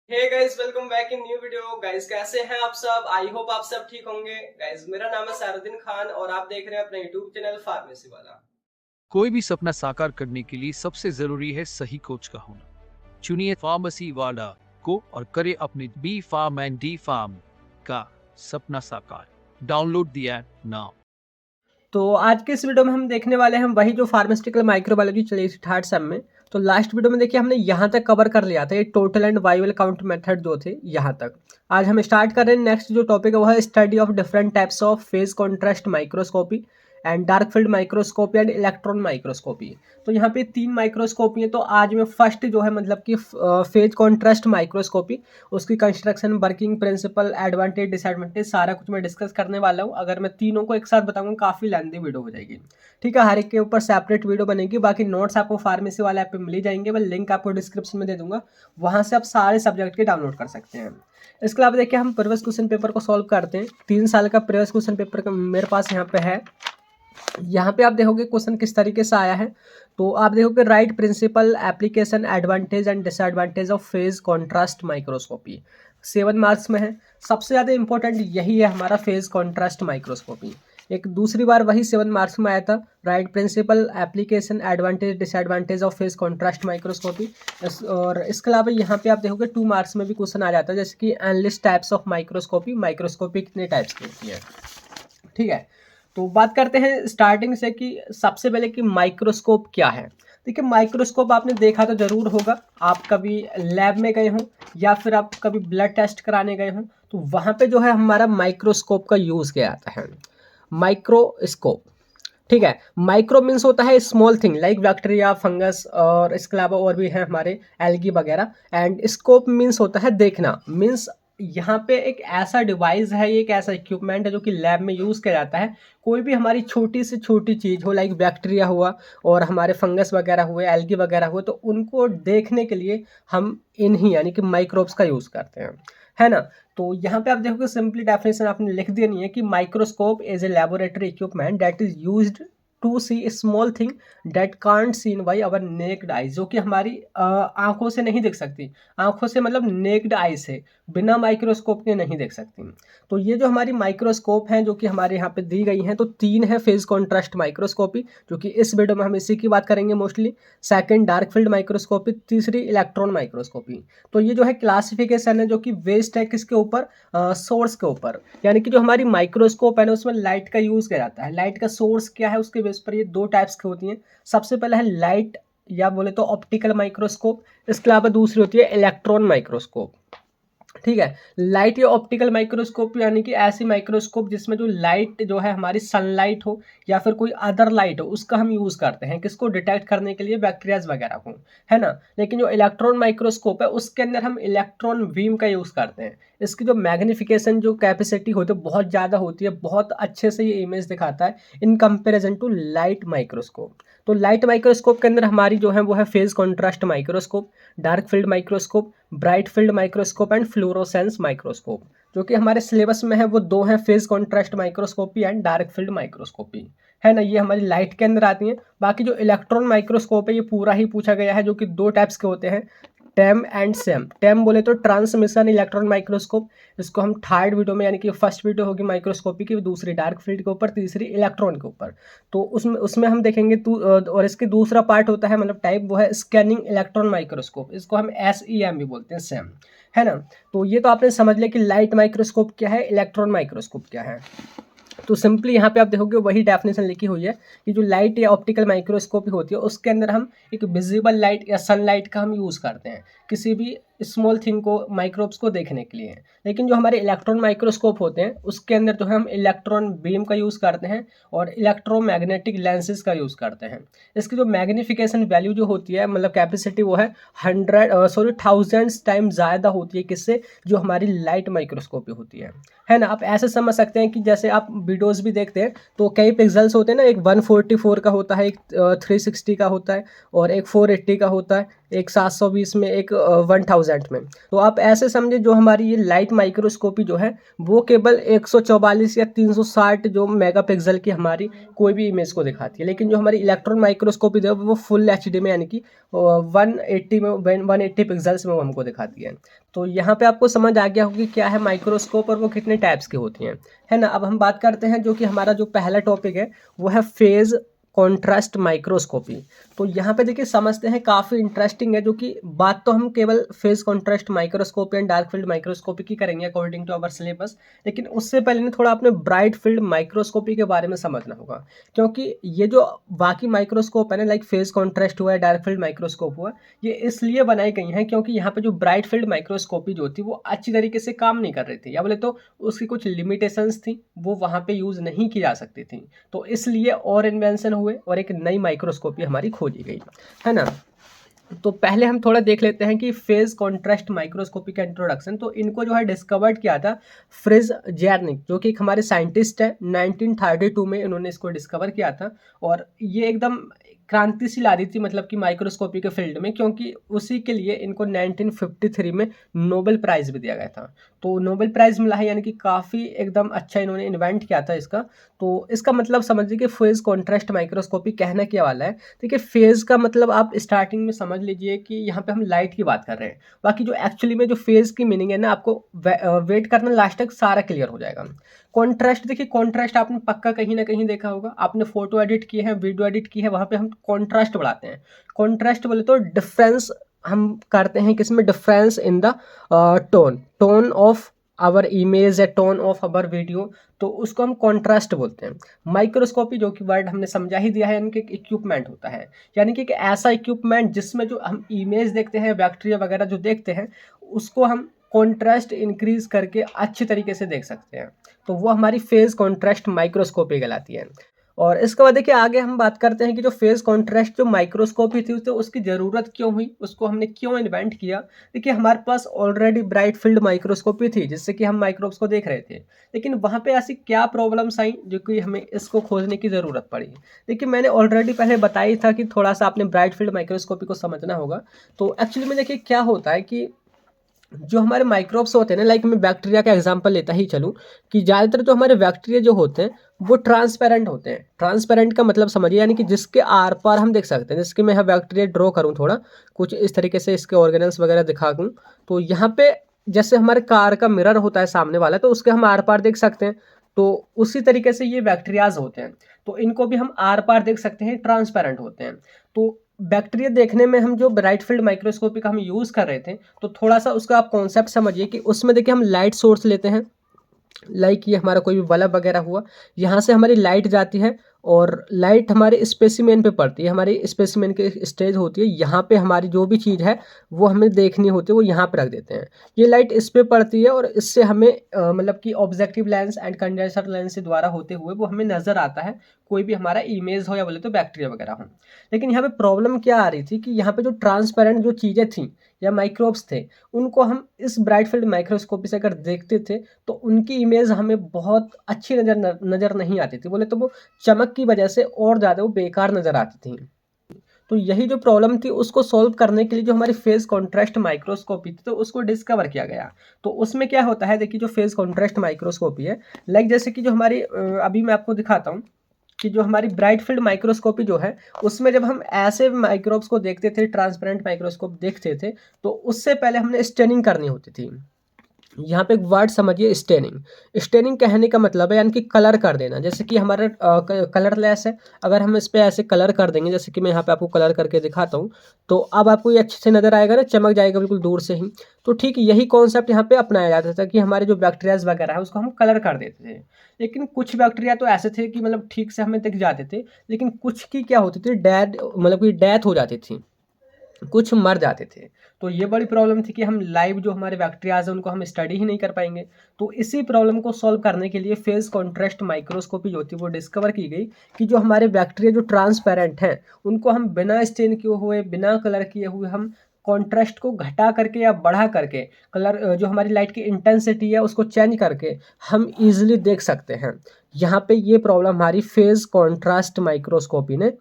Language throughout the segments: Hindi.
Hey guys, welcome back in new video. Guys कैसे हैं आप सब? आई होप आप सब ठीक होंगे। गाइस मेरा नाम है सारुद्दीन खान और आप देख रहे हैं अपना यूट्यूब चैनल फार्मेसी वाला। कोई भी सपना साकार करने के लिए सबसे जरूरी है सही कोच का होना। चुनिए फार्मेसी वाला को और करे अपने B form and D form का सपना साकार। Download the app now. तो आज के इस वीडियो में हम देखने वाले हैं वही जो फार्मास्यूटिकल माइक्रोबायोलॉजी चली थी थर्ड सेम में। तो लास्ट वीडियो में देखिए हमने यहाँ तक कवर कर लिया था, ये टोटल एंड वाइवल काउंट मेथड जो थे यहाँ तक। आज हम स्टार्ट कर रहे हैं नेक्स्ट जो टॉपिक है वो है study of different types of phase contrast microscopy and dark field microscopy and electron microscopy. तो यहाँ पे 3 माइक्रोस्कोपी है। तो आज में फर्स्ट जो है मतलब कि फेज कॉन्ट्रास्ट माइक्रोस्कोपी, उसकी construction, working principle, advantage disadvantage सारा कुछ मैं डिस्कस करने वाला हूँ। अगर मैं तीनों को एक साथ बताऊंगा काफ़ी लेंथी वीडियो हो जाएगी। ठीक है, हर एक के ऊपर सेपरेट वीडियो बनेगी। बाकी नोट्स आपको फार्मेसी वाला ऐप पे मिल ही जाएंगे, मैं लिंक आपको डिस्क्रिप्शन में दे दूंगा, वहाँ से आप सारे सब्जेक्ट के डाउनलोड कर सकते हैं। इसके अलावा देखिए हम प्रीवियस क्वेश्चन पेपर को सॉल्व करते हैं। 3 साल का प्रीवियस क्वेश्चन पेपर मेरे पास यहाँ पे है। यहाँ पे आप देखोगे क्वेश्चन किस तरीके से आया है। तो आप देखोगे write principle, application, advantage and disadvantage of phase contrast microscopy. 7 marks में है। सबसे ज़्यादा इंपॉर्टेंट यही है हमारा फेज कॉन्ट्रास्ट माइक्रोस्कोपी। एक दूसरी बार वही 7 मार्क्स में आया था, write principle, application, advantage, disadvantage of phase contrast microscopy. और इसके अलावा यहाँ पे आप देखोगे 2 मार्क्स में भी क्वेश्चन आ जाता है, जैसे कि analyst types of microscopy, microscopy कितने टाइप्स की होती है। ठीक है, तो बात करते हैं स्टार्टिंग से कि सबसे पहले कि माइक्रोस्कोप क्या है। देखिए माइक्रोस्कोप आपने देखा तो ज़रूर होगा, आप कभी लैब में गए हों या फिर आप कभी ब्लड टेस्ट कराने गए हों, तो वहाँ पे जो है हमारा माइक्रोस्कोप का यूज़ किया जाता है। माइक्रोस्कोप, ठीक है। माइक्रो मीन्स होता है small thing like bacteria, fungus, और इसके अलावा और भी है हमारे एल्गी वगैरह। एंड स्कोप मीन्स होता है देखना। मीन्स यहाँ पे एक ऐसा डिवाइस है, एक ऐसा इक्विपमेंट है जो कि लैब में यूज़ किया जाता है। कोई भी हमारी छोटी से छोटी चीज़ हो, लाइक बैक्टीरिया हुआ और हमारे फंगस वगैरह हुए, एल्गी वगैरह हुए, तो उनको देखने के लिए हम इन्हीं यानी कि माइक्रोब्स का यूज़ करते हैं, है ना। तो यहाँ पे आप देखोगे सिंपली डेफिनेशन आपने लिख दिया नहीं है कि microscope is a laboratory equipment that is used to see small thing that can't seen by our naked eyes, जो कि हमारी आंखों से नहीं दिख सकती। आंखों से मतलब नेक्ड आई से, बिना माइक्रोस्कोप के नहीं देख सकती। तो ये जो हमारी माइक्रोस्कोप हैं जो कि हमारे यहाँ पे दी गई हैं, तो 3 है फेज कॉन्ट्रास्ट माइक्रोस्कोपी, जो कि इस वीडियो में हम इसी की बात करेंगे mostly. Second dark field microscopy, तीसरी इलेक्ट्रॉन माइक्रोस्कोपी। तो ये जो है क्लासिफिकेशन है जो कि बेस्ड है किसके ऊपर, सोर्स के ऊपर। यानी कि जो हमारी माइक्रोस्कोप है ना उसमें लाइट का यूज़ किया जाता है। लाइट का सोर्स क्या है उसके बेस पर ये 2 टाइप्स की होती हैं। सबसे पहला है लाइट या बोले तो ऑप्टिकल माइक्रोस्कोप, इसके अलावा दूसरी होती है इलेक्ट्रॉन माइक्रोस्कोप। ठीक है, लाइट या ऑप्टिकल माइक्रोस्कोप यानी कि ऐसी माइक्रोस्कोप जिसमें जो लाइट जो है हमारी सनलाइट हो या फिर कोई अदर लाइट हो, उसका हम यूज़ करते हैं किसको डिटेक्ट करने के लिए, बैक्टीरियाज वगैरह को, है ना। लेकिन जो इलेक्ट्रॉन माइक्रोस्कोप है उसके अंदर हम इलेक्ट्रॉन बीम का यूज़ करते हैं। इसकी जो मैग्निफिकेशन जो कैपेसिटी होती है बहुत ज़्यादा होती है, बहुत अच्छे से ये इमेज दिखाता है in comparison to light microscope. तो लाइट माइक्रोस्कोप के अंदर हमारी जो है वो है phase contrast microscope, dark field microscope, bright field microscope and fluorescence microscope. जो कि हमारे सिलेबस में है वो 2 हैं, phase contrast microscopy and dark field microscopy, है ना। ये हमारी लाइट के अंदर आती हैं। बाकी जो इलेक्ट्रॉन माइक्रोस्कोप है ये पूरा ही पूछा गया है, जो कि 2 टाइप्स के होते हैं, टेम एंड सेम। टेम बोले तो ट्रांसमिशन इलेक्ट्रॉन माइक्रोस्कोप, इसको हम थर्ड वीडियो में यानी कि फर्स्ट वीडियो होगी माइक्रोस्कोपी की, दूसरी डार्क फील्ड के ऊपर, तीसरी इलेक्ट्रॉन के ऊपर। तो उसमें उसमें हम देखेंगे और इसके दूसरा पार्ट होता है मतलब टाइप, वो है स्कैनिंग इलेक्ट्रॉन माइक्रोस्कोप, इसको हम SEM भी बोलते हैं, सेम, है ना। तो ये तो आपने समझ लिया कि लाइट माइक्रोस्कोप क्या है, इलेक्ट्रॉन माइक्रोस्कोप क्या है। तो सिंपली यहाँ पे आप देखोगे वही डेफिनेशन लिखी हुई है कि जो लाइट या ऑप्टिकल माइक्रोस्कोपी होती है उसके अंदर हम एक विजिबल लाइट या सनलाइट का हम यूज़ करते हैं किसी भी स्मॉल थिंग को, माइक्रोब्स को देखने के लिए। लेकिन जो हमारे इलेक्ट्रॉन माइक्रोस्कोप होते हैं उसके अंदर जो है हम इलेक्ट्रॉन बीम का यूज़ करते हैं और इलेक्ट्रोमैग्नेटिक लेंसेज का यूज़ करते हैं। इसकी जो मैग्निफिकेशन वैल्यू जो होती है मतलब कैपेसिटी, वो है 1000 टाइम ज़्यादा होती है किससे, जो हमारी लाइट माइक्रोस्कोपी होती है ना। आप ऐसे समझ सकते हैं कि जैसे आप वीडियोस भी देखते हैं तो कई पिक्सल्स होते हैं ना, एक 144 का होता है, एक 360 का होता है और एक 480 का होता है, एक 720 में, एक 1000 में। तो आप ऐसे समझे जो हमारी ये लाइट माइक्रोस्कोपी जो है वो केवल 144 या 360 जो मेगापिक्सल की हमारी कोई भी इमेज को दिखाती है, लेकिन जो हमारी इलेक्ट्रॉन माइक्रोस्कोपी जो है वो फुल एचडी में, यानी कि 180 में, 180 पिक्सल्स में वो हमको दिखाती है। तो यहाँ पे आपको समझ आ गया होगा कि क्या है माइक्रोस्कोप और वो कितने टाइप्स की होती हैं, है ना। अब हम बात करते हैं जो कि हमारा जो पहला टॉपिक है वो है फेज कॉन्ट्रास्ट माइक्रोस्कोपी। तो यहाँ पे देखिए समझते हैं, काफ़ी इंटरेस्टिंग है, जो कि बात तो हम केवल phase contrast microscopy and dark field microscopy की करेंगे अकॉर्डिंग टू अवर सिलेबस, लेकिन उससे पहले ना थोड़ा अपने ब्राइट फील्ड माइक्रोस्कोपी के बारे में समझना होगा, क्योंकि ये जो बाकी माइक्रोस्कोप है ना, लाइक फेज कॉन्ट्रास्ट हुआ है, डार्क फील्ड माइक्रोस्कोप हुआ, ये इसलिए बनाई गई हैं क्योंकि यहाँ पे जो ब्राइट फील्ड माइक्रोस्कोपी जो थी वो अच्छी तरीके से काम नहीं कर रही थी, या बोले तो उसकी कुछ लिमिटेशंस थी, वो वहाँ पे यूज़ नहीं की जा सकती थी। तो इसलिए और इन्वेंशन हुए और एक नई माइक्रोस्कोपी हमारी खोजी गई, है ना। तो पहले हम थोड़ा देख लेते हैं कि फेज कॉन्ट्रास्ट माइक्रोस्कोपी का इंट्रोडक्शन। तो इनको जो है डिस्कवर्ड किया था फ्रिज जेर्निक, जो कि एक हमारे साइंटिस्ट है। 1932 में इन्होंने इसको डिस्कवर किया था, और ये एकदम क्रांति सी ला दी थी, मतलब कि माइक्रोस्कोपी के फील्ड में, क्योंकि उसी के लिए इनको 1953 में नोबेल प्राइज़ भी दिया गया था। तो नोबेल प्राइज़ मिला है, यानी कि काफ़ी एकदम अच्छा इन्होंने इन्वेंट किया था इसका। तो इसका मतलब समझिए कि फेज कॉन्ट्रास्ट माइक्रोस्कोपी कहने क्या वाला है। देखिए फेज का मतलब आप स्टार्टिंग में समझ लीजिए कि यहाँ पे हम लाइट की बात कर रहे हैं, बाकी जो एक्चुअली में जो फेज की मीनिंग है ना, आपको वेट करना, लास्ट तक सारा क्लियर हो जाएगा। कॉन्ट्रास्ट, देखिए कॉन्ट्रास्ट आपने पक्का कहीं ना कहीं देखा होगा, आपने फोटो एडिट की है, वीडियो एडिट की है, वहाँ पे हम कॉन्ट्रास्ट बढ़ाते हैं। कॉन्ट्रास्ट बोले तो डिफरेंस हम करते हैं किसमें, difference in the tone of our image या टोन ऑफ आवर वीडियो, तो उसको हम कॉन्ट्रास्ट बोलते हैं। माइक्रोस्कोपी जो कि वर्ड हमने समझा ही दिया है, यानी कि एक इक्विपमेंट होता है, यानी कि एक ऐसा इक्विपमेंट जिसमें जो हम इमेज देखते हैं, बैक्टीरिया वगैरह जो देखते हैं, उसको हम कॉन्ट्रास्ट इंक्रीज करके अच्छी तरीके से देख सकते हैं। तो वो हमारी फेज कॉन्ट्रास्ट माइक्रोस्कोपी कहलाती है। और इसके बाद देखिए आगे हम बात करते हैं कि जो फेज कॉन्ट्रास्ट जो माइक्रोस्कोपी थी, तो उसकी ज़रूरत क्यों हुई, उसको हमने क्यों इन्वेंट किया। देखिए हमारे पास ऑलरेडी ब्राइट फील्ड माइक्रोस्कोपी थी, जिससे कि हम माइक्रोब्स को देख रहे थे, लेकिन वहाँ पे ऐसी क्या प्रॉब्लम्स आई जो कि हमें इसको खोजने की ज़रूरत पड़ी। देखिए मैंने ऑलरेडी पहले बताया था कि थोड़ा सा आपने ब्राइट फील्ड माइक्रोस्कोपी को समझना होगा। तो एक्चुअली में देखिए क्या होता है कि जो हमारे माइक्रोब्स होते हैं ना, लाइक मैं बैक्टीरिया का एग्जांपल लेता ही चलूँ, कि ज़्यादातर जो हमारे बैक्टीरिया जो होते हैं वो ट्रांसपेरेंट होते हैं। ट्रांसपेरेंट का मतलब समझिए, यानी कि जिसके आर पार हम देख सकते हैं। जैसे कि मैं यहाँ बैक्टीरिया ड्रॉ करूँ थोड़ा कुछ इस तरीके से, इसके ऑर्गेनल्स वगैरह दिखा दूँ, तो यहाँ पे जैसे हमारे कार का मिरर होता है सामने वाला, तो उसके हम आर पार देख सकते हैं। तो उसी तरीके से ये बैक्टीरियाज होते हैं, तो इनको भी हम आर पार देख सकते हैं, ट्रांसपेरेंट होते हैं। तो बैक्टीरिया देखने में हम जो ब्राइट फील्ड माइक्रोस्कोपी का हम यूज़ कर रहे थे, तो थोड़ा सा उसका आप कॉन्सेप्ट समझिए कि उसमें देखिए हम लाइट सोर्स लेते हैं, लाइक ये हमारा कोई भी बल्ब वगैरह हुआ, यहाँ से हमारी लाइट जाती है, और लाइट हमारे स्पेसिमेन पे पड़ती है, हमारी स्पेसिमेन की स्टेज होती है, यहाँ पे हमारी जो भी चीज़ है वो हमें देखनी होती है, वो यहाँ पे रख देते हैं। ये लाइट इस पे पड़ती है, और इससे हमें मतलब कि objective lens and condenser lens के द्वारा होते हुए वो हमें नज़र आता है, कोई भी हमारा इमेज हो या बोले तो बैक्टीरिया वगैरह हो। लेकिन यहाँ पे प्रॉब्लम क्या आ रही थी कि यहाँ पे जो ट्रांसपेरेंट जो चीज़ें थी या माइक्रोब्स थे, उनको हम इस ब्राइट फील्ड माइक्रोस्कोपी से अगर देखते थे, तो उनकी इमेज हमें बहुत अच्छी नज़र नहीं आती थी, बोले तो वो चमक की वजह से और ज़्यादा वो बेकार नज़र आती थी। तो यही जो प्रॉब्लम थी उसको सॉल्व करने के लिए जो हमारी फेज कॉन्ट्रास्ट माइक्रोस्कोपी थी, तो उसको डिस्कवर किया गया। तो उसमें क्या होता है, देखिए जो फेज कॉन्ट्रास्ट माइक्रोस्कोपी है, लाइक जैसे कि जो हमारी अभी मैं आपको दिखाता हूँ कि जो हमारी ब्राइट फील्ड माइक्रोस्कोपी जो है, उसमें जब हम ऐसे माइक्रोब्स को देखते थे, ट्रांसपेरेंट माइक्रोस्कोप देखते थे, तो उससे पहले हमने स्टेनिंग करनी होती थी। यहाँ पे एक वर्ड समझिए, स्टेनिंग। स्टेनिंग कहने का मतलब है यानी कि कलर कर देना। जैसे कि हमारा कलरलेस है, अगर हम इस पे ऐसे कलर कर देंगे, जैसे कि मैं यहाँ पे आपको कलर करके दिखाता हूँ, तो अब आपको ये अच्छे से नज़र आएगा ना, चमक जाएगा बिल्कुल दूर से ही। तो ठीक यही कॉन्सेप्ट यहाँ पे अपनाया जाता था कि हमारे जो बैक्टीरियाज वगैरह है उसको हम कलर कर देते थे। लेकिन कुछ बैक्टीरिया तो ऐसे थे कि मतलब ठीक से हमें दिख जाते थे, लेकिन कुछ की क्या होती थी, डेड मतलब कि डेथ हो जाती थी, कुछ मर जाते थे। तो ये बड़ी प्रॉब्लम थी कि हम लाइव जो हमारे बैक्टीरियाज हैं उनको हम स्टडी ही नहीं कर पाएंगे। तो इसी प्रॉब्लम को सॉल्व करने के लिए फेज कॉन्ट्रास्ट माइक्रोस्कोपी जो थी वो डिस्कवर की गई, कि जो हमारे बैक्टीरिया जो ट्रांसपेरेंट हैं उनको हम बिना स्टेन किए हुए, बिना कलर किए हुए, हम कॉन्ट्रास्ट को घटा करके या बढ़ा करके, कलर जो हमारी लाइट की इंटेंसिटी है उसको चेंज करके हम ईजिली देख सकते हैं। यहाँ पे ये प्रॉब्लम हमारी फेज कॉन्ट्रास्ट माइक्रोस्कोपी ने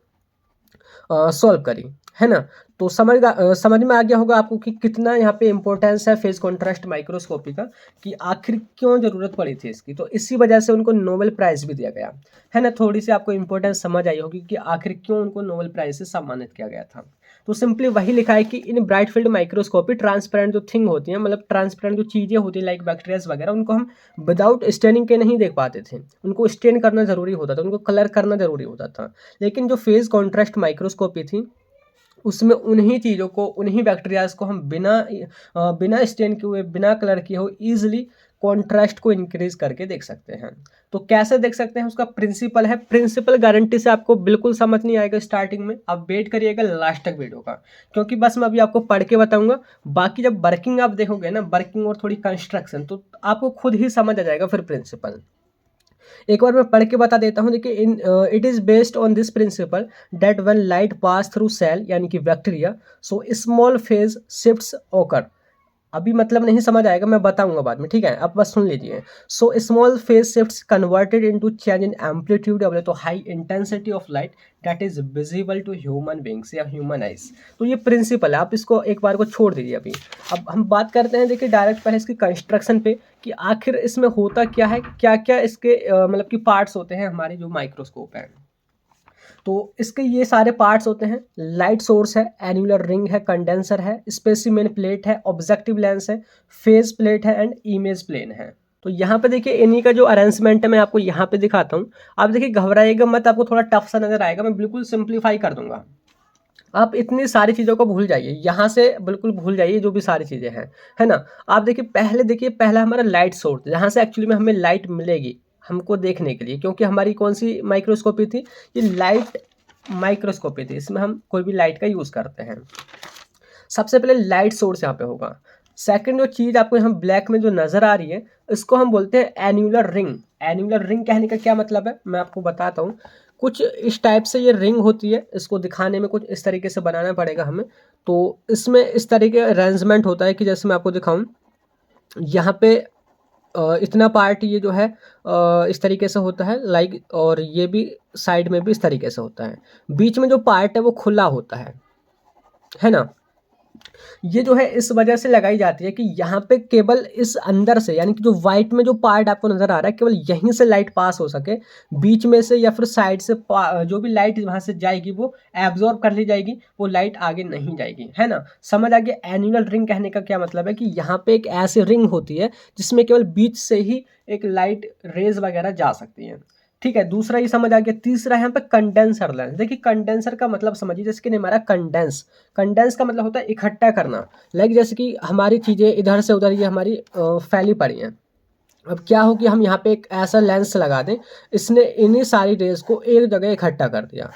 सॉल्व करी, है ना। तो समझ में आ गया होगा आपको कि कितना यहाँ पे इम्पोर्टेंस है फेज कॉन्ट्रास्ट माइक्रोस्कोपी का, कि आखिर क्यों ज़रूरत पड़ी थी इसकी। तो इसी वजह से उनको नोबेल प्राइज़ भी दिया गया, है ना। थोड़ी सी आपको इम्पोर्टेंस समझ आई होगी कि आखिर क्यों उनको नोबेल प्राइज़ से सम्मानित किया गया था। तो सिंपली वही लिखा है कि इन ब्राइट फील्ड माइक्रोस्कोपी ट्रांसपेरेंट जो थिंग होती हैं, मतलब ट्रांसपेरेंट जो चीज़ें होती हैं लाइक बैक्टीरियाज वगैरह, उनको हम विदाउट स्टेनिंग के नहीं देख पाते थे, उनको स्टेन करना ज़रूरी होता था, उनको कलर करना ज़रूरी होता था। लेकिन जो फेज कॉन्ट्रास्ट माइक्रोस्कोपी थी उसमें उन्हीं चीज़ों को, उन्हीं बैक्टीरियाज को हम बिना स्टेन किए हुए, बिना कलर किए हुए ईजिली कॉन्ट्रास्ट को इंक्रीज करके देख सकते हैं। तो कैसे देख सकते हैं, उसका प्रिंसिपल है। प्रिंसिपल गारंटी से आपको बिल्कुल समझ नहीं आएगा स्टार्टिंग में, आप वेट करिएगा लास्ट तक वीडियो का, क्योंकि बस मैं अभी आपको पढ़ के बताऊंगा। बाकी जब वर्किंग आप देखोगे ना, वर्किंग और थोड़ी कंस्ट्रक्शन, तो आपको खुद ही समझ आ जाएगा फिर प्रिंसिपल। एक बार मैं पढ़ के बता देता हूँ। देखिए, it is based on this principle that when light pass through cell यानी कि bacteria, so small phase shifts occur. अभी मतलब नहीं समझ आएगा, मैं बताऊंगा बाद में, ठीक है। अब बस सुन लीजिए। So small phase shifts converted into change in amplitude बोले तो high intensity of light that is visible to human beings या ह्यूमन आइज। तो ये प्रिंसिपल है, आप इसको एक बार को छोड़ दीजिए अभी। अब हम बात करते हैं, देखिए डायरेक्ट पहले इसकी कंस्ट्रक्शन पे, कि आखिर इसमें होता क्या है, क्या क्या इसके मतलब कि पार्ट्स होते हैं हमारे जो माइक्रोस्कोप है। तो इसके ये सारे पार्ट्स होते हैं। लाइट सोर्स है, एन्युलर रिंग है, कंडेंसर है, स्पेसिमेन प्लेट है, ऑब्जेक्टिव लेंस है, फेज प्लेट है एंड इमेज प्लेन है। तो यहाँ पे देखिए इन्हीं का जो अरेंजमेंट है मैं आपको यहाँ पे दिखाता हूँ। आप देखिए घबराइएगा मत, आपको थोड़ा टफ सा नजर आएगा, मैं बिल्कुल सिंप्लीफाई कर दूंगा। आप इतनी सारी चीज़ों को भूल जाइए, यहाँ से बिल्कुल भूल जाइए जो भी सारी चीज़ें हैं, है ना। आप देखिए पहला हमारा लाइट सोर्स, जहाँ से एक्चुअली में हमें लाइट मिलेगी हमको देखने के लिए, क्योंकि हमारी कौन सी माइक्रोस्कोपी थी, ये लाइट माइक्रोस्कोपी थी, इसमें हम कोई भी लाइट का यूज़ करते हैं। सबसे पहले लाइट सोर्स यहाँ पे होगा। सेकंड जो चीज़ आपको यहाँ ब्लैक में जो नज़र आ रही है, इसको हम बोलते हैं एन्युलर रिंग। एन्युलर रिंग कहने का क्या मतलब है, मैं आपको बताता हूँ। कुछ इस टाइप से ये रिंग होती है, इसको दिखाने में कुछ इस तरीके से बनाना पड़ेगा हमें। तो इसमें इस तरीके अरेंजमेंट होता है कि जैसे मैं आपको दिखाऊं, यहाँ पे इतना पार्ट ये जो है इस तरीके से होता है लाइक, और ये भी साइड में भी इस तरीके से होता है। बीच में जो पार्ट है वो खुला होता है ना। ये जो है इस वजह से लगाई जाती है कि यहाँ पे केवल इस अंदर से, यानी कि जो वाइट में जो पार्ट आपको नजर आ रहा है, केवल यहीं से लाइट पास हो सके। बीच में से या फिर साइड से जो भी लाइट वहां से जाएगी वो एब्जॉर्ब कर ली जाएगी, वो लाइट आगे नहीं जाएगी, है ना। समझ आ गया। एन्युलर रिंग कहने का क्या मतलब है, कि यहाँ पे एक ऐसी रिंग होती है जिसमें केवल बीच से ही एक लाइट रेज वगैरह जा सकती है, ठीक है। दूसरा ये समझ आ गया। तीसरा यहाँ पे कंडेंसर लेंस। देखिए कंडेंसर का मतलब समझिए, जैसे कि हमारा कंडेंस, कंडेंस का मतलब होता है इकट्ठा करना। लाइक जैसे कि हमारी चीज़ें इधर से उधर ये हमारी फैली पड़ी हैं। अब क्या हो कि हम यहाँ पे एक ऐसा लेंस लगा दें, इसने इन्हीं सारी रेज को एक जगह इकट्ठा कर दिया,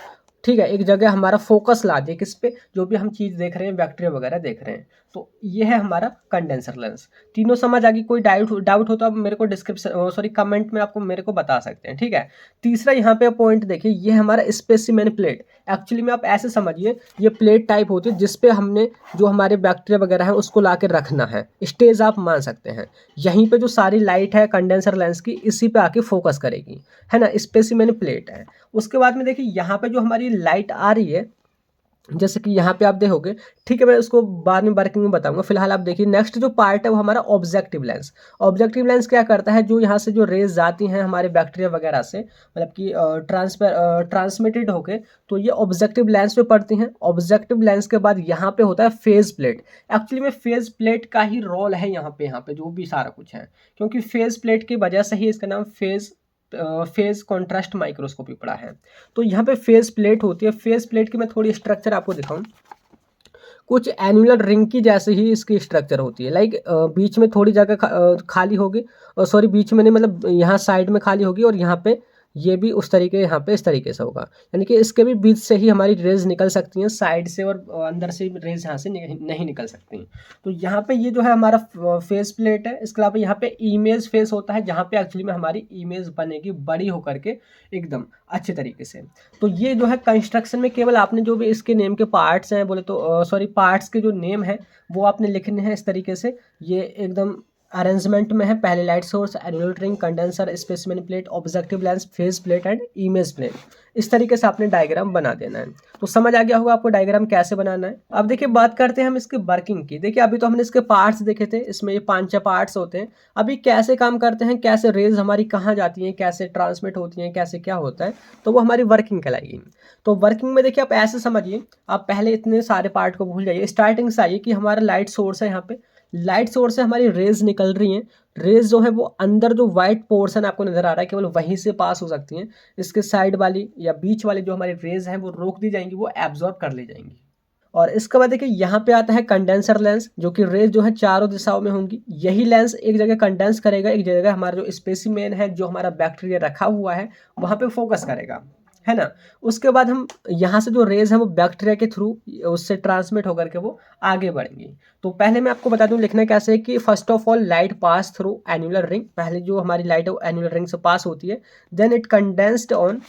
ठीक है। एक जगह हमारा फोकस ला दिया किस पे, जो भी हम चीज़ देख रहे हैं, बैक्टीरिया वगैरह देख रहे हैं। तो ये है हमारा कंडेंसर लेंस। तीनों समझ आ गई। कोई डाउट हो तो आप मेरे को डिस्क्रिप्शन सॉरी कमेंट में आपको मेरे को बता सकते हैं, ठीक है। तीसरा यहाँ पे पॉइंट देखिए, ये हमारा स्पेसिमेन प्लेट। एक्चुअली में आप ऐसे समझिए, ये प्लेट टाइप होती है जिसपे हमने जो हमारे बैक्टीरिया वगैरह है उसको ला के रखना है। स्टेज आप मान सकते हैं। यहीं पे जो सारी लाइट है कंडेंसर लेंस की, इसी पे आके फोकस करेगी, है ना। स्पेसिमेन प्लेट है। उसके बाद में देखिए यहाँ पे जो हमारी लाइट आ रही है, जैसे कि यहाँ पे आप देखोगे, ठीक है। मैं उसको बाद में वर्किंग में बताऊंगा। फिलहाल आप देखिए नेक्स्ट जो पार्ट है वो हमारा ऑब्जेक्टिव लेंस। ऑब्जेक्टिव लेंस क्या करता है, जो यहाँ से जो रेज आती हैं हमारे बैक्टीरिया वगैरह से, मतलब कि ट्रांसमिटेड होके, तो ये ऑब्जेक्टिव लेंस पे पड़ती हैं। ऑब्जेक्टिव लेंस के बाद यहाँ पे होता है फेज प्लेट। एक्चुअली में फेज प्लेट का ही रोल है यहाँ पे जो भी सारा कुछ है, क्योंकि फेज प्लेट की वजह से ही इसका नाम फेज कॉन्ट्रास्ट माइक्रोस्कोपी पड़ा है। तो यहाँ पे फेज प्लेट होती है। फेज प्लेट की मैं थोड़ी स्ट्रक्चर आपको दिखाऊं। कुछ एन्युलर रिंग की जैसे ही इसकी स्ट्रक्चर होती है। लाइक बीच में थोड़ी जगह खाली होगी, और सॉरी बीच में नहीं, मतलब यहाँ साइड में खाली होगी, और यहाँ पे ये भी उस तरीके, यहाँ पे इस तरीके से होगा। यानी कि इसके भी बीच से ही हमारी रेज निकल सकती हैं, साइड से और अंदर से रेज यहाँ से नहीं निकल सकती। तो यहाँ पे ये जो है हमारा फेस प्लेट है। इसके अलावा यहाँ पे इमेज फेस होता है, जहाँ पे एक्चुअली में हमारी इमेज बनेगी बड़ी होकर के एकदम अच्छे तरीके से। तो ये जो है कंस्ट्रक्शन में केवल आपने जो भी इसके नेम के पार्ट्स हैं बोले तो सॉरी पार्ट्स के जो नेम है वो आपने लिखने हैं इस तरीके से। ये एकदम अरेंजमेंट में है। पहले light source, annular ring, condenser, specimen plate, objective lens, phase plate and image plane. इस तरीके से आपने डायग्राम बना देना है। तो समझ आ गया होगा आपको डायग्राम कैसे बनाना है। अब देखिए बात करते हैं हम इसके वर्किंग की। देखिए अभी तो हमने इसके पार्ट्स देखे थे, इसमें ये 5-6 पार्ट्स होते हैं। अभी कैसे काम करते हैं, कैसे रेज हमारी कहाँ जाती हैं, कैसे ट्रांसमिट होती हैं, कैसे क्या होता है, तो वो हमारी वर्किंग कहलाएगी। तो वर्किंग में देखिए आप ऐसे समझिए, आप पहले इतने सारे पार्ट को भूल जाइए, स्टार्टिंग से आइए कि हमारा लाइट सोर्स है। यहाँ पे लाइट सोर्स से हमारी रेज निकल रही हैं। रेज जो है वो अंदर जो वाइट पोर्शन आपको नजर आ रहा है केवल वहीं से पास हो सकती हैं। इसके साइड वाली या बीच वाली जो हमारी रेज हैं वो रोक दी जाएंगी, वो एब्जॉर्ब कर ली जाएंगी। और इसके बाद देखिए यहाँ पे आता है कंडेंसर लेंस, जो कि रेज जो है चारों दिशाओं में होंगी। यही लेंस एक जगह कंडेंस करेगा, एक जगह हमारा जो स्पेसिमेन है, जो हमारा बैक्टीरिया रखा हुआ है, वहाँ पे फोकस करेगा, है ना। उसके बाद हम यहाँ से जो रेज है वो बैक्टीरिया के थ्रू उससे ट्रांसमिट होकर के वो आगे बढ़ेंगी। तो पहले मैं आपको बता दूं लिखना कैसे है कि first of all light pass through annular ring. पहले जो हमारी लाइट है वो एनुलर रिंग से पास होती है। Then it condensed on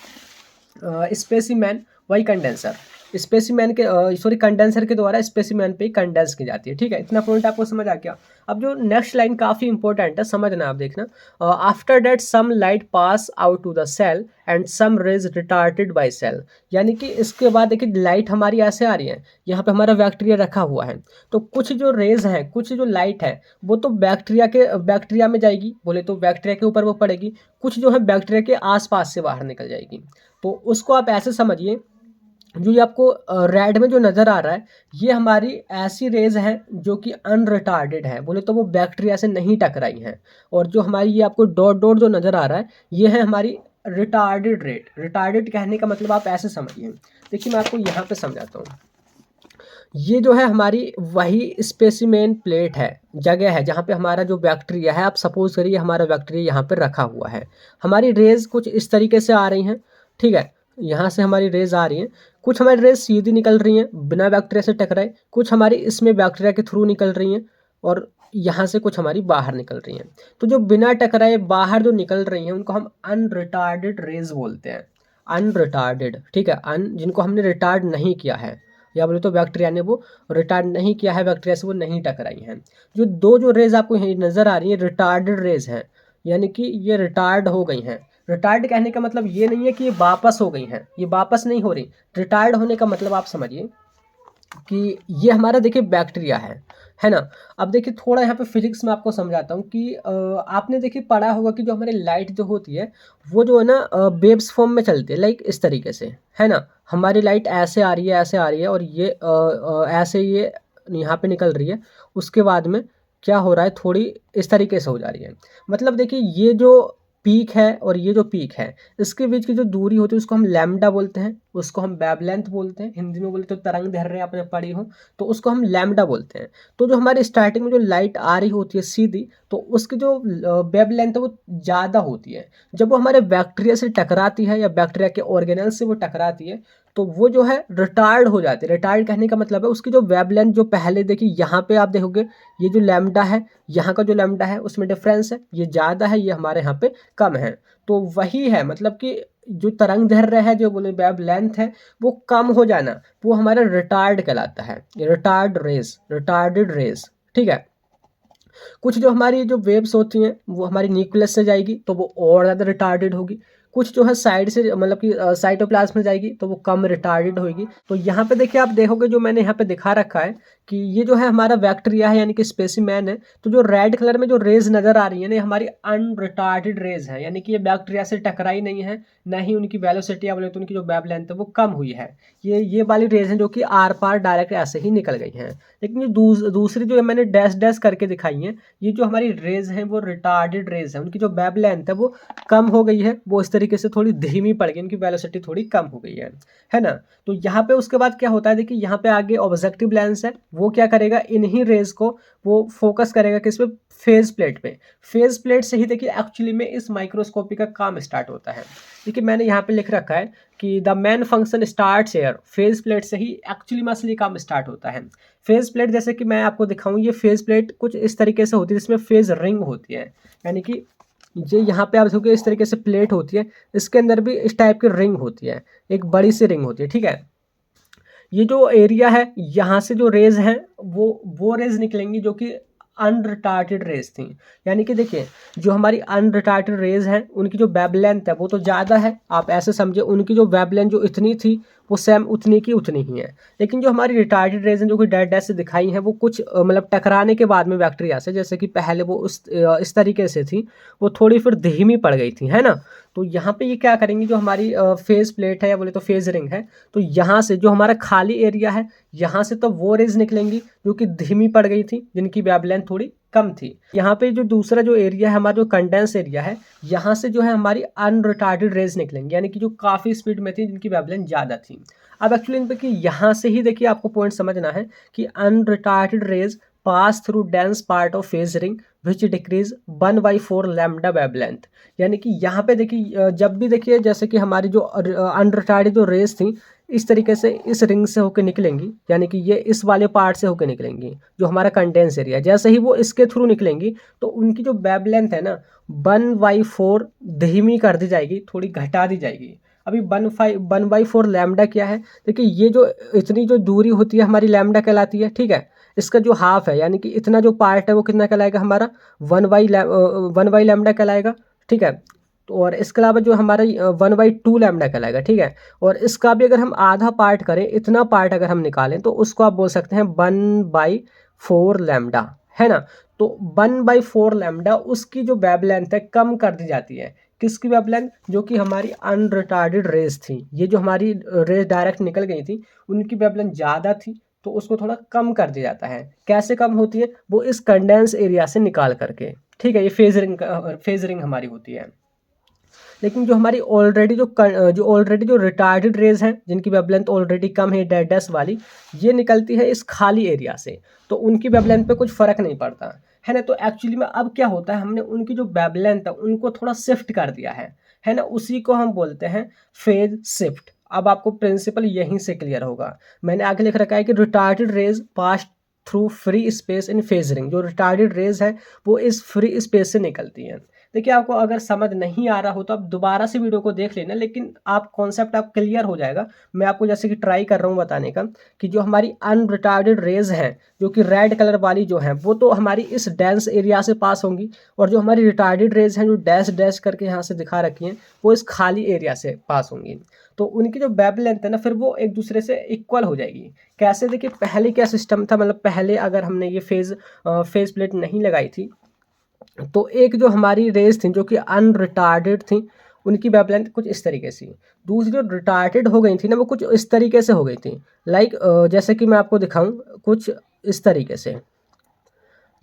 specimen, वही कंडेंसर स्पेसिमेन के सॉरी कंडेंसर के द्वारा स्पेसिमेन पे कंडेंस की जाती है। ठीक है, इतना पॉइंट आपको समझ आ गया। अब जो नेक्स्ट लाइन काफ़ी इंपॉर्टेंट है, समझना आप देखना। After that some light pass out to the cell and some rays retarded by cell. यानी कि इसके बाद देखिए लाइट हमारी ऐसे आ रही है, यहाँ पे हमारा बैक्टीरिया रखा हुआ है, तो कुछ जो रेज हैं, कुछ जो लाइट है वो तो बैक्टीरिया में जाएगी, बोले तो बैक्टीरिया के ऊपर वो पड़ेगी, कुछ जो है बैक्टीरिया के आसपास से बाहर निकल जाएगी। तो उसको आप ऐसे समझिए, जो ये आपको रेड में जो नज़र आ रहा है, ये हमारी ऐसी रेज है जो कि अनरिटार्डेड है, बोले तो वो बैक्टीरिया से नहीं टकराई हैं। और जो हमारी ये आपको डॉट डॉट जो नज़र आ रहा है, ये है हमारी रिटार्डेड रेट। रिटार्डेड कहने का मतलब आप ऐसे समझिए, देखिए मैं आपको यहाँ पे समझाता हूँ। ये जो है हमारी वही स्पेसिमेन प्लेट है, जगह है जहाँ पे हमारा जो बैक्टीरिया है, आप सपोज करिए हमारा बैक्टीरिया यहाँ पे रखा हुआ है। हमारी रेज कुछ इस तरीके से आ रही हैं, ठीक है, यहाँ से हमारी रेज आ रही हैं। कुछ हमारी रेज सीधी निकल रही हैं बिना बैक्टीरिया से टकराए, कुछ हमारी इसमें बैक्टीरिया के थ्रू निकल रही हैं, और यहाँ से कुछ हमारी बाहर निकल रही हैं। तो जो बिना टकराए बाहर जो निकल रही हैं उनको हम अनरिटार्डेड रेज बोलते हैं। अनरिटार्डेड, ठीक है, जिनको हमने रिटार्ड नहीं किया है, या बोले तो बैक्टीरिया ने वो रिटार्ड नहीं किया है, बैक्टीरिया से वो नहीं टकराई हैं। जो रेज आपको यहीं नज़र आ रही है रिटार्डेड रेज हैं, यानी कि ये रिटार्ड हो गई हैं। रिटार्ड कहने का मतलब ये नहीं है कि ये वापस हो गई हैं, ये वापस नहीं हो रही। रिटार्ड होने का मतलब आप समझिए कि ये हमारा देखिए बैक्टीरिया है ना। अब देखिए थोड़ा यहाँ पे फिजिक्स में आपको समझाता हूँ कि आपने देखिए पढ़ा होगा कि जो हमारी लाइट जो होती है वो जो है ना वेव्स फॉर्म में चलती है, लाइक इस तरीके से, है ना। हमारी लाइट ऐसे आ रही है, ऐसे आ रही है, और ये ऐसे ये यहाँ पे निकल रही है। उसके बाद में क्या हो रहा है, थोड़ी इस तरीके से हो जा रही है। मतलब देखिए ये जो पीक है और ये जो पीक है, इसके बीच की जो दूरी होती है उसको हम लैम्डा बोलते हैं, उसको हम वेवलेंथ बोलते हैं। हिंदी में बोले तो तरंग दैर्घ्य आपने पढ़ी हो, तो उसको हम लैम्डा बोलते हैं। तो जो हमारी स्टार्टिंग में जो लाइट आ रही होती है सीधी, तो उसकी जो वेवलेंथ है वो ज़्यादा होती है। जब वो हमारे बैक्टीरिया से टकराती है या बैक्टीरिया के ऑर्गेनेल्स से वो टकराती है, तो वो जो है रिटार्ड हो जाती है। रिटार्ड कहने का मतलब है उसकी जो वेवलेंथ, जो पहले देखिए यहाँ पे आप देखोगे ये जो लैम्डा है, यहाँ का जो लैम्डा है उसमें डिफरेंस है, ये ज़्यादा है, ये हमारे यहाँ पे कम है। तो वही है, मतलब कि जो तरंग दैर्घ्य है, जो बोले वेव लेंथ है, वो कम हो जाना, वो हमारा रिटार्ड कहलाता है। रिटार्ड रेज, रिटार्डेड रेज, ठीक है। कुछ जो हमारी जो वेव्स होती हैं वो हमारी न्यूक्लियस से जाएगी तो वो और ज़्यादा रिटार्डेड होगी। कुछ जो है साइड से, मतलब कि साइटोप्लाज्म में जाएगी तो वो कम रिटार्डेड होगी। तो यहाँ पे देखिए आप देखोगे जो मैंने यहाँ पे दिखा रखा है कि ये जो है हमारा बैक्टीरिया है, यानी कि स्पेसिमेन है। तो जो रेड कलर में जो रेज नज़र आ रही है ना, ये हमारी अनरिटार्डेड रेज है, यानी कि ये बैक्टीरिया से टकराई नहीं है, ना ही उनकी वेलोसिटी या बोले तो उनकी जो वेवलेंथ है वो कम हुई है। ये वाली रेज हैं जो कि आर पार डायरेक्ट ऐसे ही निकल गई हैं। लेकिन जो दूसरी जो मैंने डैश डैश करके दिखाई है, ये जो हमारी रेज हैं वो रिटार्डेड रेज है, उनकी जो वेवलेंथ है वो कम हो गई है, वो इस तरीके से थोड़ी धीमी पड़ गई, इनकी वेलोसिटी थोड़ी कम हो गई है ना। तो यहाँ पे उसके बाद क्या होता है, देखिए यहाँ पे आगे ऑब्जेक्टिव लेंस है, वो क्या करेगा, इन्हीं रेज को वो फोकस करेगा किस पे, फेज प्लेट पे। फेज प्लेट से ही देखिए एक्चुअली में इस माइक्रोस्कोपी का काम स्टार्ट होता है। देखिए मैंने यहाँ पे लिख रखा है कि the main function starts here, phase plate से ही एक्चुअली में असली काम स्टार्ट होता है। फेज प्लेट जैसे कि मैं आपको दिखाऊं, ये फेज प्लेट कुछ इस तरीके से होती है, जिसमें फेज रिंग होती है, यानी कि ये यहाँ पे आप देखोगे इस तरीके से प्लेट होती है, इसके अंदर भी इस टाइप की रिंग होती है, एक बड़ी सी रिंग होती है, ठीक है। ये जो एरिया है, यहाँ से जो रेज हैं वो रेज निकलेंगी जो कि अनरिटार्टेड रेज थी। यानी कि देखिए जो हमारी अनरिटार्टेड रेज हैं उनकी जो वेवलेंथ है वो तो ज़्यादा है, आप ऐसे समझे, उनकी जो वेवलेंथ जो इतनी थी वो सेम उतनी की उतनी ही है। लेकिन जो हमारी रिटार्टेड रेज हैं जो कि डेड डैश से दिखाई हैं वो कुछ मतलब टकराने के बाद में बैक्टीरिया से, जैसे कि पहले वो इस तरीके से थी, वो थोड़ी फिर धीमी पड़ गई थी, है ना। तो यहाँ पे ये क्या करेंगी, जो हमारी फेज प्लेट है या बोले तो फेज रिंग है, तो यहाँ से जो हमारा खाली एरिया है यहाँ से तो वो रेज निकलेंगी जो कि धीमी पड़ गई थी, जिनकी वेवलेंथ थोड़ी कम थी। यहाँ पे जो दूसरा जो एरिया है हमारा जो कंडेंस एरिया है, यहाँ से जो है हमारी अनरिटार्डेड रेज निकलेंगी, यानी कि जो काफ़ी स्पीड में थी, जिनकी वेवलेंथ ज़्यादा थी। अब एक्चुअली इन पे कि यहाँ से ही देखिए आपको पॉइंट समझना है कि unretarded rays pass through dense part of phase ring which decrease 1/4 lambda wavelength. यानी कि यहाँ पे देखिए जब भी देखिए जैसे कि हमारी जो अनरिटार्डेड जो रेज थी इस तरीके से इस रिंग से होकर निकलेंगी, यानी कि ये इस वाले पार्ट से होकर निकलेंगी जो हमारा कंडेंस एरिया, जैसे ही वो इसके थ्रू निकलेंगी तो उनकी जो वेवलेंथ है ना 1/4 धीमी कर दी जाएगी, थोड़ी घटा दी जाएगी। अभी 1/4 लैम्डा क्या है, देखिए ये जो इतनी जो दूरी होती है हमारी लैम्डा कहलाती है, ठीक है। इसका जो हाफ है यानी कि इतना जो पार्ट है वो कितना कहलाएगा हमारा 1/1 लैम्डा कहलाएगा, ठीक है। तो और इसके अलावा जो हमारा 1/2 लैम्डा कहलाएगा, ठीक है। और इसका भी अगर हम आधा पार्ट करें, इतना पार्ट अगर हम निकालें तो उसको आप बोल सकते हैं 1/4 लैम्डा, है ना। तो 1/4 लैम्डा उसकी जो वेवलेंथ है कम कर दी जाती है। किसकी वेवलेंथ, जो कि हमारी अनरिटार्डेड रेज थी, ये जो हमारी रेज डायरेक्ट निकल गई थी उनकी वेवलेंथ ज़्यादा थी तो उसको थोड़ा कम कर दिया जाता है। कैसे कम होती है, वो इस कंडेंस एरिया से निकाल करके, ठीक है। ये फेज रिंग हमारी होती है। लेकिन जो हमारी ऑलरेडी जो रिटार्डेड रेज हैं जिनकी वेवलेंथ ऑलरेडी कम है, डेड डैश वाली, ये निकलती है इस खाली एरिया से, तो उनकी वेवलेंथ पे कुछ फ़र्क नहीं पड़ता, है ना। तो एक्चुअली में अब क्या होता है, हमने उनकी जो वेवलेंथ है उनको थोड़ा शिफ्ट कर दिया है ना। उसी को हम बोलते हैं फेज शिफ्ट। अब आपको प्रिंसिपल यहीं से क्लियर होगा। मैंने आगे लिख रखा है कि retarded rays pass through free space in phase ring. जो रिटार्डेड रेज है वो इस फ्री स्पेस से निकलती हैं। देखिए आपको अगर समझ नहीं आ रहा हो तो आप दोबारा से वीडियो को देख लेना, लेकिन आप कॉन्सेप्ट आप क्लियर हो जाएगा। मैं आपको जैसे कि ट्राई कर रहा हूँ बताने का कि जो हमारी अनरिटार्डेड रेज हैं जो कि रेड कलर वाली जो हैं वो तो हमारी इस डेंस एरिया से पास होंगी, और जो हमारी रिटार्डेड रेज हैं जो डैश डैश करके यहाँ से दिखा रखी हैं वो इस खाली एरिया से पास होंगी। तो उनकी जो वेवलेंथ है ना फिर वो एक दूसरे से इक्वल हो जाएगी। कैसे, देखिए पहले क्या सिस्टम था, मतलब पहले अगर हमने ये फेज प्लेट नहीं लगाई थी तो एक जो हमारी रेज थी जो कि अनरिटार्डेड थी उनकी वेवलेंथ कुछ इस तरीके से, दूसरी जो रिटार्डेड हो गई थी ना वो कुछ इस तरीके से हो गई थी। लाइक जैसे कि मैं आपको दिखाऊं कुछ इस तरीके से।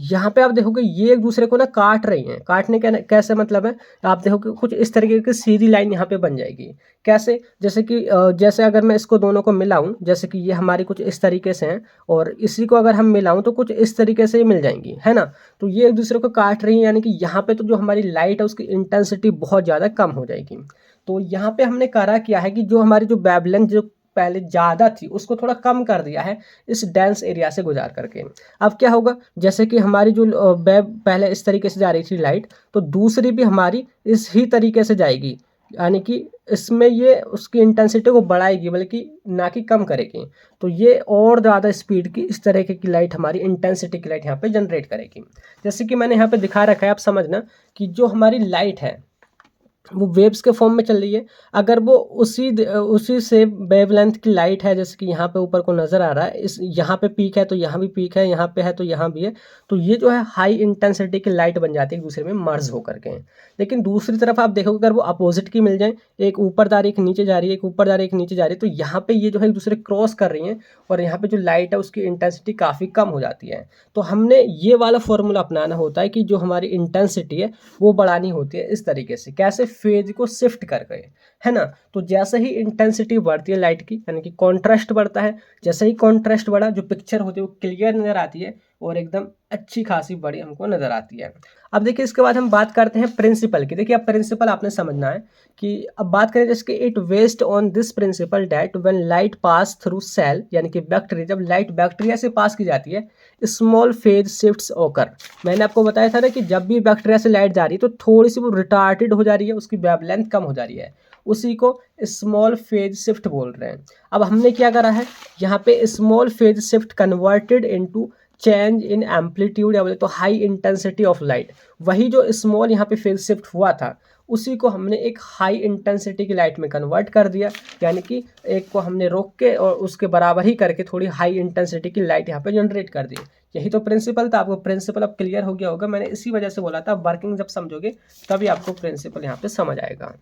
यहाँ पे आप देखोगे ये एक दूसरे को ना काट रही हैं। काटने का कैसे मतलब है, आप देखोगे कुछ इस तरीके की सीधी लाइन यहाँ पे बन जाएगी। कैसे, जैसे कि जैसे अगर मैं इसको दोनों को मिलाऊं, जैसे कि ये हमारी कुछ इस तरीके से हैं और इसी को अगर हम मिलाऊं तो कुछ इस तरीके से मिल जाएंगी, है ना। तो ये एक दूसरे को काट रही हैं, यानी कि यहाँ पे तो जो हमारी लाइट है उसकी इंटेंसिटी बहुत ज़्यादा कम हो जाएगी। तो यहाँ पे हमने करा क्या है कि जो हमारी जो वेवलेंथ जो पहले ज़्यादा थी उसको थोड़ा कम कर दिया है इस डेंस एरिया से गुजार करके। अब क्या होगा, जैसे कि हमारी जो वेव पहले इस तरीके से जा रही थी लाइट, तो दूसरी भी हमारी इस ही तरीके से जाएगी, यानी कि इसमें ये उसकी इंटेंसिटी को बढ़ाएगी बल्कि ना कि कम करेगी। तो ये और ज़्यादा स्पीड की इस तरीके की लाइट हमारी इंटेंसिटी की लाइट यहाँ पे जनरेट करेगी। जैसे कि मैंने यहाँ पे दिखा रखा है, आप समझना कि जो हमारी लाइट है वो वेव्स के फॉर्म में चल रही है। अगर वो उसी से वेवलेंथ की लाइट है, जैसे कि यहाँ पे ऊपर को नज़र आ रहा है, इस यहाँ पे पीक है तो यहाँ भी पीक है, यहाँ पे है तो यहाँ भी है, तो ये जो है हाई इंटेंसिटी की लाइट बन जाती है एक दूसरे में मर्ज होकर के। लेकिन दूसरी तरफ आप देखोगे अगर वो अपोजिट की मिल जाए, एक ऊपर जा रही एक नीचे जा रही है, एक ऊपर जा रही एक नीचे जा रही है, तो यहाँ पे ये जो है एक दूसरे क्रॉस कर रही हैं और यहाँ पे जो लाइट है उसकी इंटेंसिटी काफ़ी कम हो जाती है। तो हमने ये वाला फॉर्मूला अपनाना होता है कि जो हमारी इंटेंसिटी है वो बढ़ानी होती है इस तरीके से। कैसे, फेज को शिफ्ट कर गए, है ना। तो जैसे ही इंटेंसिटी बढ़ती है लाइट की, यानी कि कॉन्ट्रास्ट बढ़ता है, जैसे ही कॉन्ट्रास्ट बढ़ा जो पिक्चर होती है वो क्लियर नज़र आती है और एकदम अच्छी खासी बड़ी हमको नज़र आती है। अब देखिए इसके बाद हम बात करते हैं प्रिंसिपल की। देखिए अब प्रिंसिपल आपने समझना है कि अब बात करें जैसे कि it based on this principle that when light pass through cell, यानी कि बैक्टीरिया, जब लाइट बैक्टीरिया से पास की जाती है स्मॉल फेज शिफ्ट्स ओकर। मैंने आपको बताया था ना कि जब भी बैक्टीरिया से लाइट जा रही है तो थोड़ी सी वो रिटार्टेड हो जा रही है, उसकी वेवलेंथ कम हो जा रही है, उसी को स्मॉल फेज शिफ्ट बोल रहे हैं। अब हमने क्या करा है, यहाँ पे small phase shift converted into change in amplitude या बोले तो हाई इंटेंसिटी ऑफ लाइट, वही जो स्मॉल यहाँ पे फेज शिफ्ट हुआ था उसी को हमने एक हाई इंटेंसिटी की लाइट में कन्वर्ट कर दिया, यानी कि एक को हमने रोक के और उसके बराबर ही करके थोड़ी हाई इंटेंसिटी की लाइट यहाँ पे जनरेट कर दी। यही तो प्रिंसिपल था। आपको प्रिंसिपल अब क्लियर हो गया होगा, मैंने इसी वजह से बोला था वर्किंग जब समझोगे तभी आपको प्रिंसिपल यहाँ पे समझ आएगा।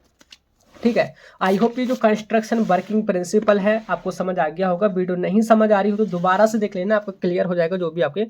ठीक है, आई होप ये जो कंस्ट्रक्शन वर्किंग प्रिंसिपल है आपको समझ आ गया होगा। वीडियो नहीं समझ आ रही हो तो दोबारा से देख लेना, आपको क्लियर हो जाएगा जो भी आपके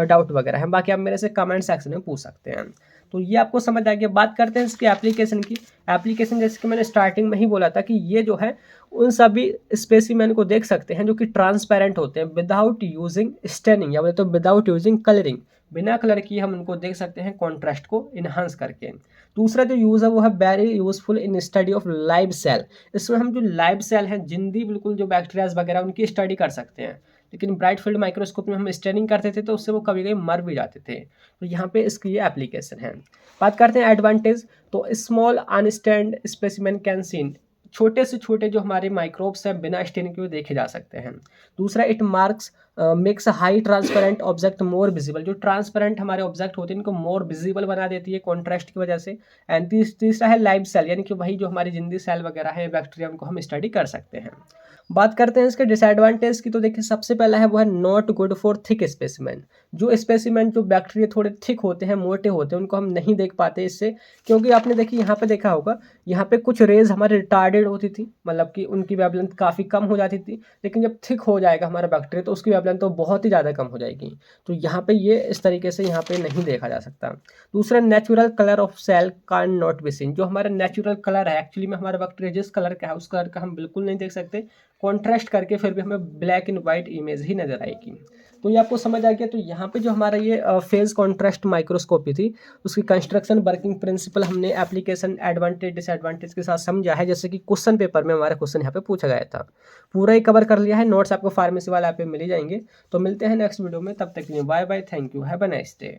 डाउट वगैरह है। बाकी आप मेरे से कमेंट सेक्शन में पूछ सकते हैं। तो ये आपको समझ आ गया। बात करते हैं इसकी एप्लीकेशन की। एप्लीकेशन जैसे कि मैंने स्टार्टिंग में ही बोला था कि ये जो है उन सभी स्पेसिमेन को देख सकते हैं जो कि ट्रांसपेरेंट होते हैं विदाउट यूजिंग स्टेनिंग या बोले तो विदाउट यूजिंग कलरिंग, बिना कलर किए हम उनको देख सकते हैं कॉन्ट्रास्ट को इन्हांस करके। दूसरा जो यूज़ है वो है very useful in study of live cell. इसमें हम जो लाइव सेल हैं जिंदी बिल्कुल जो बैक्टीरियाज वगैरह उनकी स्टडी कर सकते हैं। लेकिन ब्राइट फील्ड माइक्रोस्कोप में हम स्टेनिंग करते थे तो उससे वो कभी कभी मर भी जाते थे। तो यहाँ पे इसकी ये एप्लीकेशन है। बात करते हैं एडवांटेज। तो स्मॉल अनस्टैंड स्पेसिमेन कैन सीन, छोटे से छोटे जो हमारे माइक्रोब्स हैं बिना स्टेनिंग के देखे जा सकते हैं। दूसरा it marks makes high transparent object more visible, जो ट्रांसपेरेंट हमारे ऑब्जेक्ट होते हैं इनको मोर विजिबल बना देती है कॉन्ट्रास्ट की वजह से। एंड तीसरा है लाइव सेल, यानी कि वही जो हमारी जिंदी सेल वगैरह है बैक्टीरिया उनको हम स्टडी कर सकते हैं। बात करते हैं इसके डिसएडवांटेज की। तो देखिए सबसे पहला है वो है not good for thick specimen. जो स्पेसिमेन जो बैक्टीरिया थोड़े थिक होते हैं मोटे होते हैं उनको हम नहीं देख पाते इससे, क्योंकि आपने देखिए यहाँ पे देखा होगा यहाँ पे कुछ रेज हमारे रिटार्डेड होती थी, मतलब कि उनकी वेवलेंथ काफ़ी कम हो जाती थी। लेकिन जब थिक हो जाएगा हमारा बैक्टीरिया तो उसकी वेवलेंथ तो बहुत ही ज़्यादा कम हो जाएगी। तो यहाँ पे ये इस तरीके से यहाँ पे नहीं देखा जा सकता। दूसरा natural colour of cell can not be seen, जो हमारा नेचुरल कलर है एक्चुअली में हमारा बैक्टीरिया जिस कलर का है उस कलर का हम बिल्कुल नहीं देख सकते। कॉन्ट्रास्ट करके फिर भी हमें ब्लैक एंड वाइट इमेज ही नजर आएगी। तो ये आपको समझ आ गया। तो यहाँ पे जो हमारा ये फेज कॉन्ट्रास्ट माइक्रोस्कोपी थी उसकी कंस्ट्रक्शन वर्किंग प्रिंसिपल हमने एप्लीकेशन एडवांटेज डिसएडवांटेज के साथ समझा है, जैसे कि क्वेश्चन पेपर में हमारा क्वेश्चन यहाँ पे पूछा गया था। पूरा ही कवर कर लिया है। नोट्स आपको फार्मेसी वाला ऐप पे मिल ही जाएंगे। तो मिलते हैं नेक्स्ट वीडियो में, तब तक के लिए bye bye, thank you, have a nice day.